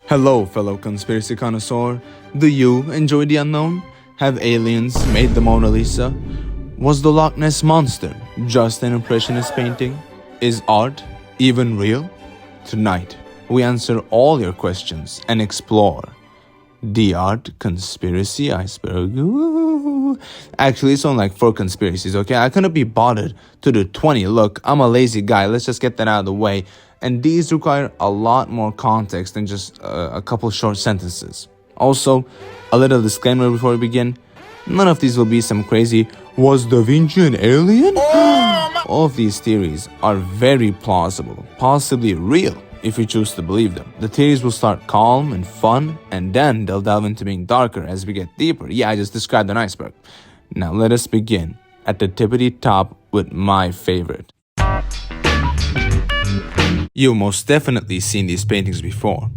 Hello, fellow conspiracy connoisseur. Do you enjoy the unknown? Have aliens made the Mona Lisa? Was the Loch Ness Monster just an impressionist painting? Is art even real? Tonight, we answer all your questions and explore the art conspiracy iceberg. Ooh. Actually, it's only like 4 conspiracies, okay? I couldn't be bothered to do 20. Look, I'm a lazy guy. Let's just get that out of the way. And these require a lot more context than just a couple short sentences. Also, a little disclaimer before we begin. None of these will be some crazy, was Da Vinci an alien? All of these theories are very plausible, possibly real, if you choose to believe them. The theories will start calm and fun, and then they'll delve into being darker as we get deeper. Yeah, I just described an iceberg. Now let us begin at the tippity top with my favorite. You've most definitely seen these paintings before.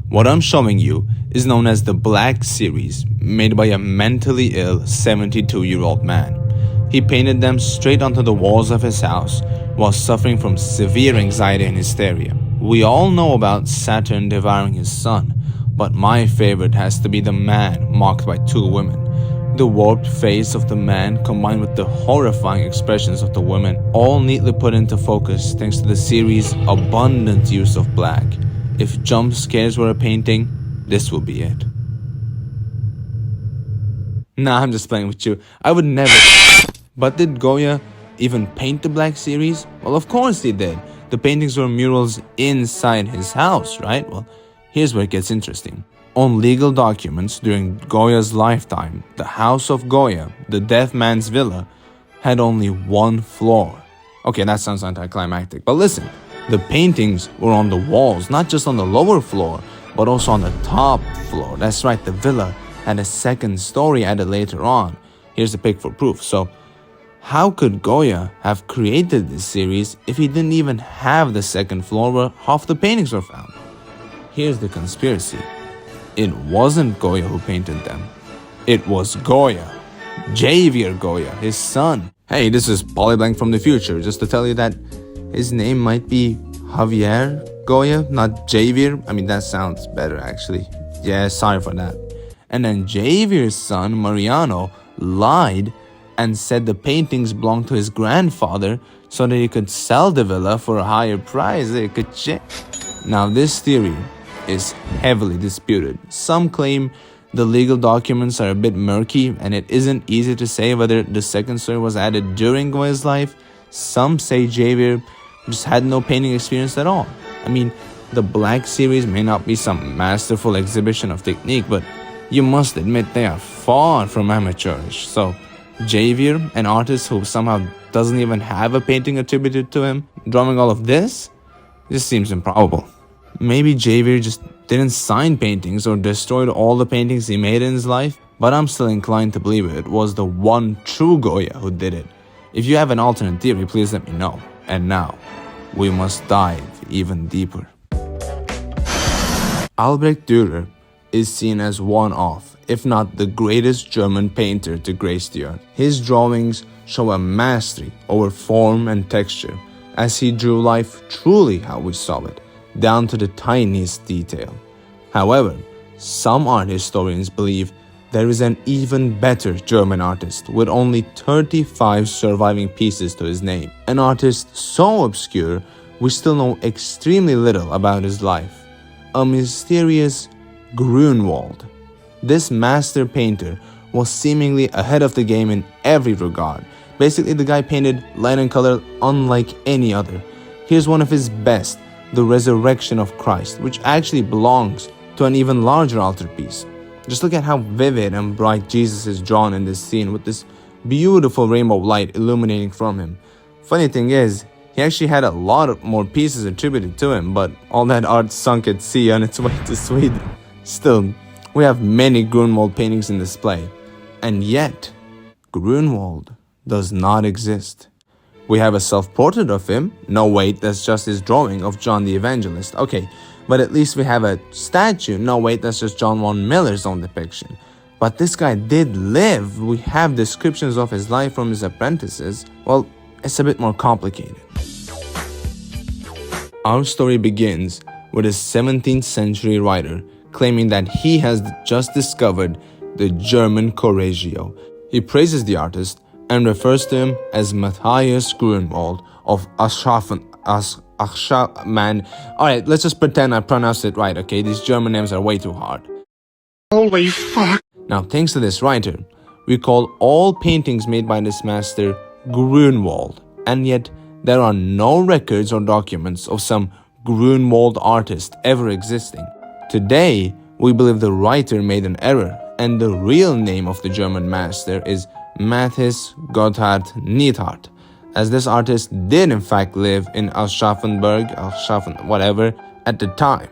What I'm showing you is known as the Black Series, made by a mentally ill 72-year-old man. He painted them straight onto the walls of his house while suffering from severe anxiety and hysteria. We all know about Saturn devouring his son, but my favorite has to be the man mocked by 2 women. The warped face of the man combined with the horrifying expressions of the women, all neatly put into focus thanks to the series' abundant use of black. If jump scares were a painting, this will be it. Nah, I'm just playing with you. I would never. But did Goya even paint the Black Series? Well, of course he did. The paintings were murals inside his house, right? Well, here's where it gets interesting. On legal documents during Goya's lifetime, the House of Goya, the deaf man's villa, had only 1 floor. Okay, that sounds anticlimactic, but listen, the paintings were on the walls, not just on the lower floor, but also on the top floor. That's right, the villa had a 2nd story added later on. Here's a pic for proof. So, how could Goya have created this series if he didn't even have the 2nd floor where half the paintings were found? Here's the conspiracy. It wasn't Goya who painted them. It was Goya. Javier Goya, his son. Hey, this is Polyblank from the future, just to tell you that his name might be Javier Goya, not Javier. I mean, that sounds better actually. Yeah, sorry for that. And then Javier's son, Mariano, lied and said the paintings belonged to his grandfather so that he could sell the villa for a higher price. Now, this theory is heavily disputed. Some claim the legal documents are a bit murky and it isn't easy to say whether the 2nd story was added during Goya's life. Some say Javier just had no painting experience at all. I mean, the Black Series may not be some masterful exhibition of technique, but you must admit they are far from amateurish. So, Javier, an artist who somehow doesn't even have a painting attributed to him, drawing all of this seems improbable. Maybe Javier just didn't sign paintings or destroyed all the paintings he made in his life, but I'm still inclined to believe it was the one true Goya who did it. If you have an alternate theory, please let me know. And now, we must dive even deeper. Albrecht Dürer is seen as one of, if not the greatest German painter to grace the earth. His drawings show a mastery over form and texture, as he drew life truly how we saw it, down to the tiniest detail. However, some art historians believe there is an even better German artist with only 35 surviving pieces to his name. An artist so obscure, we still know extremely little about his life. A mysterious Grunwald. This master painter was seemingly ahead of the game in every regard. Basically, the guy painted light and color unlike any other. Here's one of his best, the Resurrection of Christ, which actually belongs to an even larger altarpiece. Just look at how vivid and bright Jesus is drawn in this scene with this beautiful rainbow light illuminating from him. Funny thing is, he actually had a lot more pieces attributed to him, but all that art sunk at sea on its way to Sweden. Still, we have many Grunwald paintings in display, and yet, Grunwald does not exist. We have a self-portrait of him. No, wait, that's just his drawing of John the Evangelist. Okay, but at least we have a statue. No, wait, that's just John von Miller's own depiction. But this guy did live. We have descriptions of his life from his apprentices. Well, it's a bit more complicated. Our story begins with a 17th century writer, claiming that he has just discovered the German Correggio. He praises the artist and refers to him as Matthias Grunwald of Aschaffen. Man, alright, let's just pretend I pronounced it right, okay? These German names are way too hard. Holy fuck. Now, thanks to this writer, we call all paintings made by this master Grunwald, and yet there are no records or documents of some Grunwald artist ever existing. Today, we believe the writer made an error, and the real name of the German master is Matthias Gotthard Neidhardt, as this artist did in fact live in Aschaffenburg, whatever, at the time.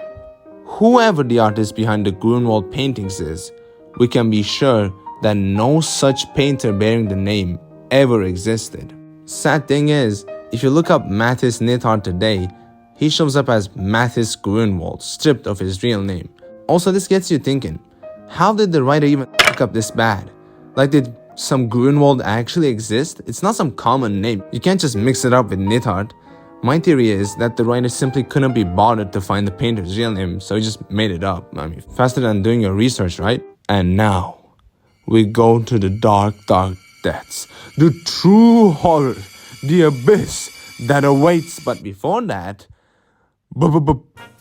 Whoever the artist behind the Grunwald paintings is, we can be sure that no such painter bearing the name ever existed. Sad thing is, if you look up Matthias Neidhardt today, he shows up as Matthias Grunwald, stripped of his real name. Also, this gets you thinking, how did the writer even fuck up this bad? Like, did some Grunwald actually exist? It's not some common name. You can't just mix it up with Neidhardt. My theory is that the writer simply couldn't be bothered to find the painter's real name, so he just made it up. I mean, faster than doing your research, right? And now, we go to the dark depths, the true horror, the abyss that awaits. But before that,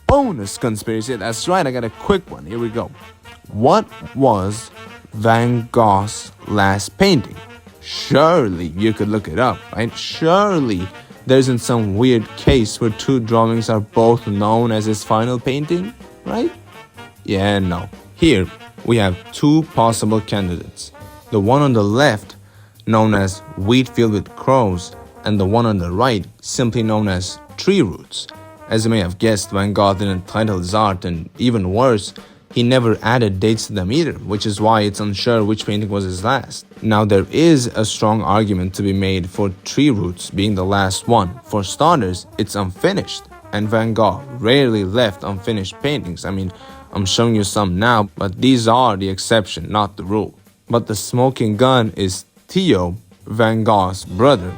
bonus conspiracy. That's right, I got a quick one. Here we go. What was Van Gogh's last painting? Surely you could look it up, right? Surely there isn't some weird case where two drawings are both known as his final painting, right? Yeah, no. Here, we have two possible candidates. The one on the left, known as Wheat Field with Crows, and the one on the right, simply known as Tree Roots. As you may have guessed, Van Gogh didn't title his art, and even worse, he never added dates to them either, which is why it's unsure which painting was his last. Now, there is a strong argument to be made for Tree Roots being the last one. For starters, it's unfinished, and Van Gogh rarely left unfinished paintings. I mean, I'm showing you some now, but these are the exception, not the rule. But the smoking gun is Theo, Van Gogh's brother,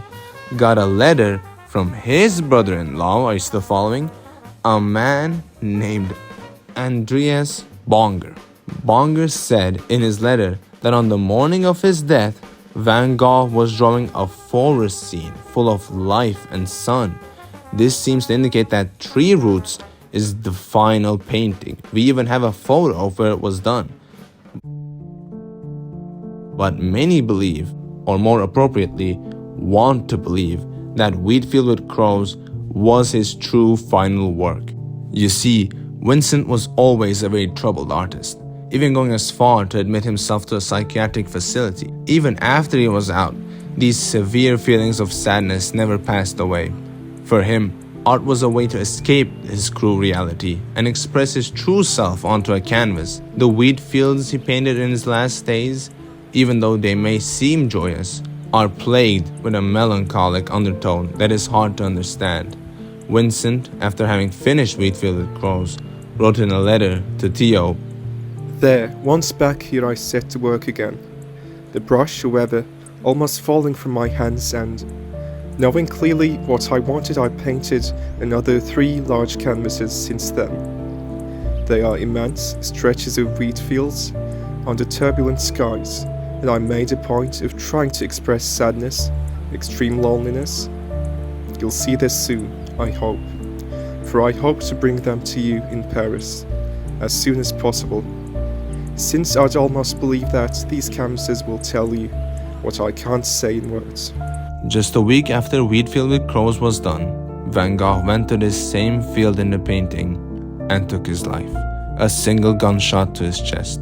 got a letter from his brother-in-law, are you still following? A man named Andreas Bonger. Bonger said in his letter that on the morning of his death, Van Gogh was drawing a forest scene full of life and sun. This seems to indicate that Tree Roots is the final painting. We even have a photo of where it was done. But many believe, or more appropriately, want to believe, that Wheat Field with Crows was his true final work. You see, Vincent was always a very troubled artist, even going as far to admit himself to a psychiatric facility. Even after he was out, these severe feelings of sadness never passed away. For him, art was a way to escape his cruel reality and express his true self onto a canvas. The wheat fields he painted in his last days, even though they may seem joyous, are plagued with a melancholic undertone that is hard to understand. Vincent, after having finished Wheat Field with Crows, wrote in a letter to Theo, There, once back here I set to work again, the brush, however, almost falling from my hands, and, knowing clearly what I wanted, I painted another 3 large canvases since then. They are immense stretches of wheat fields under turbulent skies, and I made a point of trying to express sadness, extreme loneliness. You'll see this soon, I hope, for I hope to bring them to you in Paris as soon as possible, since I'd almost believe that these canvases will tell you what I can't say in words. Just a week after Wheat Field with Crows was done, Van Gogh went to this same field in the painting and took his life, a single gunshot to his chest.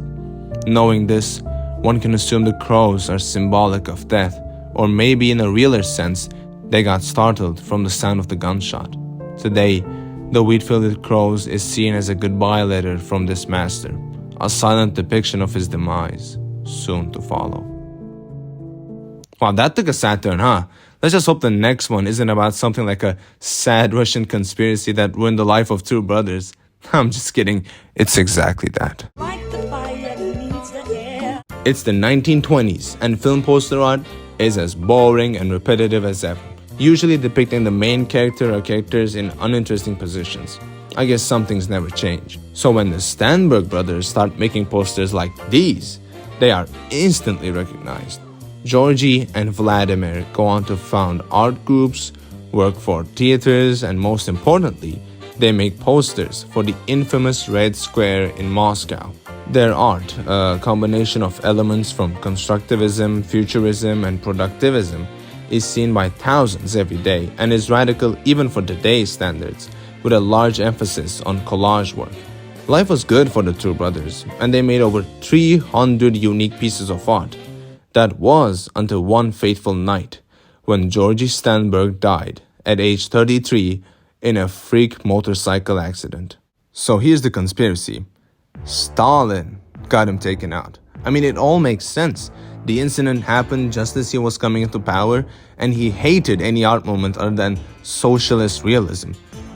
Knowing this, one can assume the crows are symbolic of death, or maybe in a realer sense, they got startled from the sound of the gunshot. Today, the Wheat Field with Crows is seen as a goodbye letter from this master, a silent depiction of his demise, soon to follow. Wow, that took a sad turn, huh? Let's just hope the next one isn't about something like a sad Russian conspiracy that ruined the life of 2 brothers. I'm just kidding, it's exactly that. Like the fire that needs the air. It's the 1920s, and film poster art is as boring and repetitive as ever, usually depicting the main character or characters in uninteresting positions. I guess some things never change. So when the Stanberg brothers start making posters like these, they are instantly recognized. Georgy and Vladimir go on to found art groups, work for theaters, and most importantly, they make posters for the infamous Red Square in Moscow. Their art, a combination of elements from constructivism, futurism, and productivism, is seen by thousands every day and is radical even for today's standards, with a large emphasis on collage work. Life was good for the two brothers, and they made over 300 unique pieces of art. That was until one fateful night, when Georgy Stanberg died at age 33 in a freak motorcycle accident. So here's the conspiracy. Stalin got him taken out. I mean, it all makes sense. The incident happened just as he was coming into power, and he hated any art movement other than socialist realism.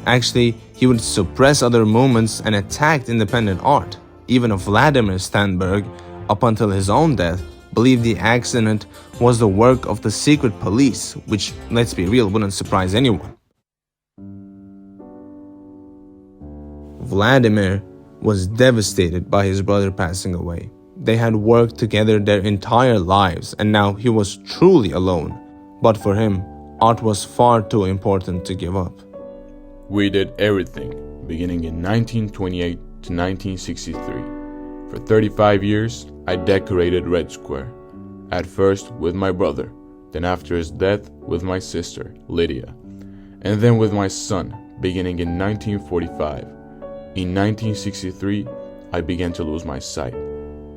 Actually, he would suppress other movements and attacked independent art. Even Vladimir Stanberg, up until his own death, believed the accident was the work of the secret police, which, let's be real, wouldn't surprise anyone. Vladimir was devastated by his brother passing away. They had worked together their entire lives, and now he was truly alone. But for him, art was far too important to give up. We did everything, beginning in 1928 to 1963. For 35 years, I decorated Red Square. At first with my brother, then after his death with my sister, Lydia, and then with my son, beginning in 1945. In 1963, I began to lose my sight.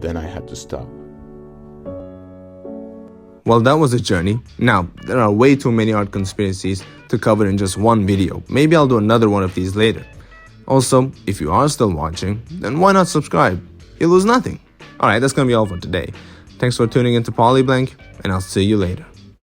Then I had to stop. Well, that was a journey. Now, there are way too many art conspiracies to cover in just one video. Maybe I'll do another one of these later. Also, if you are still watching, then why not subscribe? You lose nothing. Alright, that's gonna be all for today. Thanks for tuning into Polyblank, and I'll see you later.